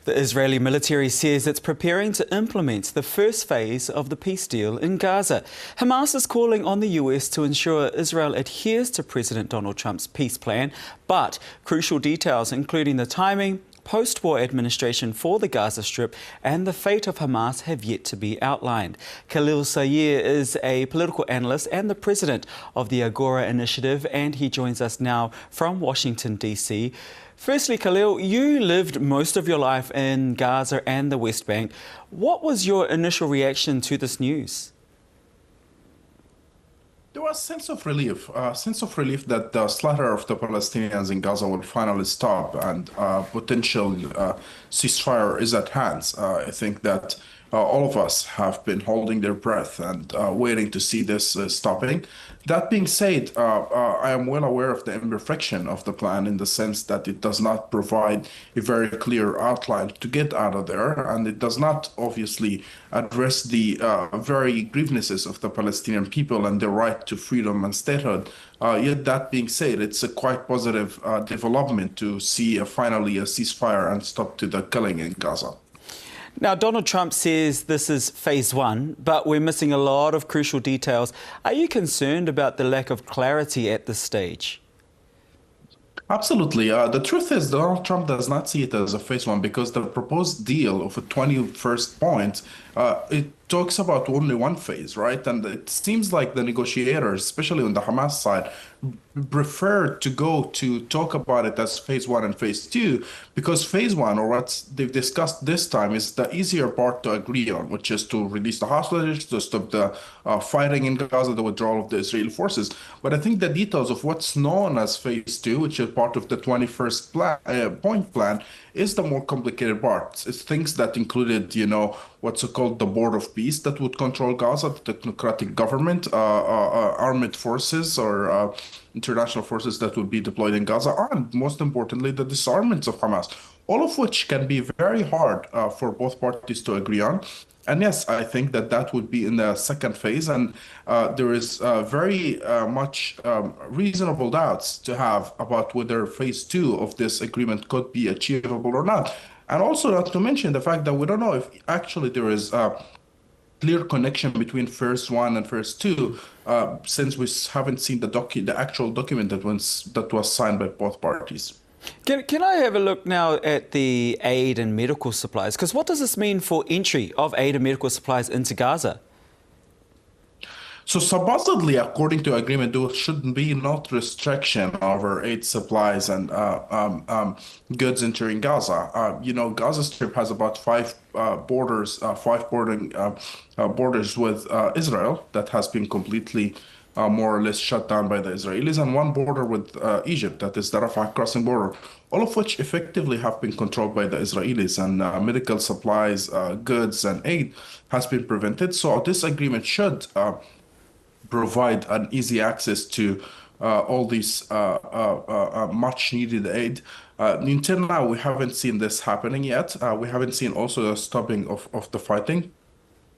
The Israeli military says it's preparing to implement the first phase of the peace deal in Gaza. Hamas is calling on the US to ensure Israel adheres to President Donald Trump's peace plan, but crucial details, including the timing, post-war administration for the Gaza Strip and the fate of Hamas, have yet to be outlined. Khalil Sayegh is a political analyst and the president of the Agora Initiative, and he joins us now from Washington, D.C. Firstly, Khalil, you lived most of your life in Gaza and the West Bank. What was your initial reaction to this news? There was a sense of relief that the slaughter of the Palestinians in Gaza will finally stop and potential ceasefire is at hand. I think that all of us have been holding their breath and waiting to see this stopping. That being said, I am well aware of the imperfection of the plan in the sense that it does not provide a very clear outline to get out of there, and it does not obviously address the very grievances of the Palestinian people and their right to freedom and statehood. Yet that being said, it's a quite positive development to see finally a ceasefire and stop to the killing in Gaza. Now, Donald Trump says this is phase one, but we're missing a lot of crucial details. Are you concerned about the lack of clarity at this stage? Absolutely. The truth is, Donald Trump does not see it as a phase one because the proposed deal of a 21st point, it talks about only one phase, right? And it seems like the negotiators, especially on the Hamas side, prefer to go to talk about it as phase one and phase two, because phase one, or what they've discussed this time, is the easier part to agree on, which is to release the hostages, to stop the fighting in Gaza, the withdrawal of the Israeli forces. But I think the details of what's known as phase two, which is part of the 21st point plan, is the more complicated part. It's things that included, what's called the Board of Peace that would control Gaza, the technocratic government, armed forces or international forces that would be deployed in Gaza, and most importantly, the disarmament of Hamas, all of which can be very hard for both parties to agree on. And yes, I think that would be in the second phase, and there is very much reasonable doubts to have about whether phase two of this agreement could be achievable or not. And also not to mention the fact that we don't know if actually there is a clear connection between phase one and phase two, since we haven't seen the actual document that was signed by both parties. Can I have a look now at the aid and medical supplies? Because what does this mean for entry of aid and medical supplies into Gaza? So supposedly, according to agreement, there should be not restriction over aid supplies and goods entering Gaza. Gaza Strip has about five borders with Israel that has been completely more or less shut down by the Israelis, and one border with Egypt, that is the Rafah crossing border, all of which effectively have been controlled by the Israelis, and medical supplies, goods, and aid has been prevented. So this agreement should provide an easy access to all these much needed aid. Until now, we haven't seen this happening yet. We haven't seen also a stopping of the fighting,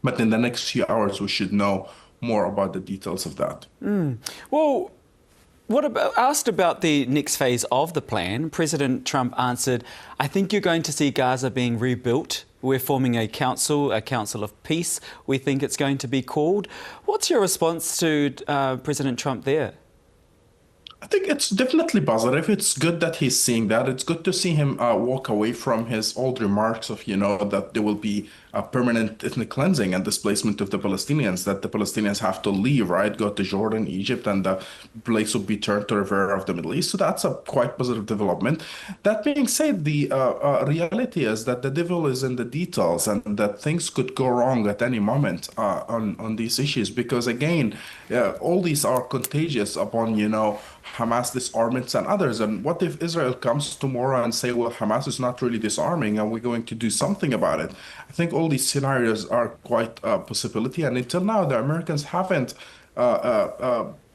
but in the next few hours, we should know more about the details of that. Well, asked about the next phase of the plan, President Trump answered, "I think you're going to see Gaza being rebuilt. We're forming a council of peace, we think it's going to be called." What's your response to President Trump there? I think it's definitely positive. It's good that he's seeing that. It's good to see him walk away from his old remarks of, that there will be a permanent ethnic cleansing and displacement of the Palestinians, that the Palestinians have to leave, right? Go to Jordan, Egypt, and the place will be turned to River of the Middle East. So that's a quite positive development. That being said, the reality is that the devil is in the details and that things could go wrong at any moment on these issues, because, again, all these are contagious upon, Hamas disarmaments and others. And what if Israel comes tomorrow and say, well, Hamas is not really disarming and we're going to do something about it? I think all these scenarios are quite a possibility. And until now, the Americans haven't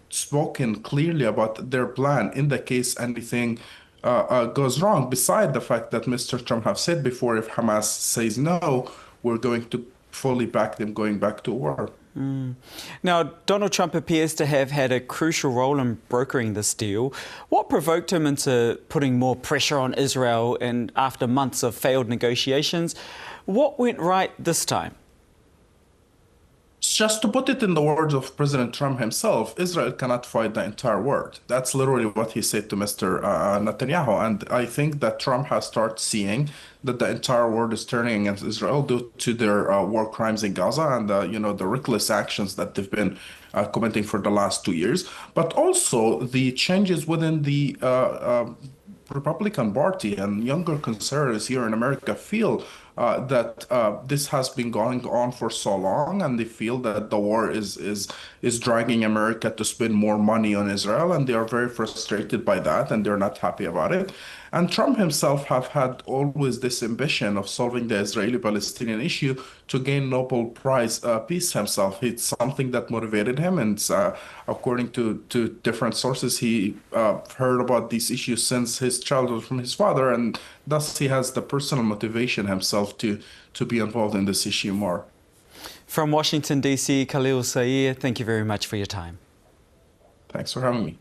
spoken clearly about their plan in the case anything goes wrong, beside the fact that Mr. Trump have said before, if Hamas says no, we're going to fully back them going back to war. Now, Donald Trump appears to have had a crucial role in brokering this deal. What provoked him into putting more pressure on Israel, and after months of failed negotiations, what went right this time? Just to put it in the words of President Trump himself, Israel cannot fight the entire world. That's literally what he said to Mr. Netanyahu. And I think that Trump has started seeing that the entire world is turning against Israel due to their war crimes in Gaza and the reckless actions that they've been committing for the last 2 years, but also the changes within the Republican Party and younger conservatives here in America feel that this has been going on for so long, and they feel that the war is dragging America to spend more money on Israel, and they are very frustrated by that, and they're not happy about it. And Trump himself have had always this ambition of solving the Israeli-Palestinian issue to gain Nobel Prize peace himself. It's something that motivated him, and according to different sources, he heard about these issues since his childhood from his father, and thus he has the personal motivation himself to be involved in this issue more. From Washington, D.C., Khalil Sayegh, thank you very much for your time. Thanks for having me.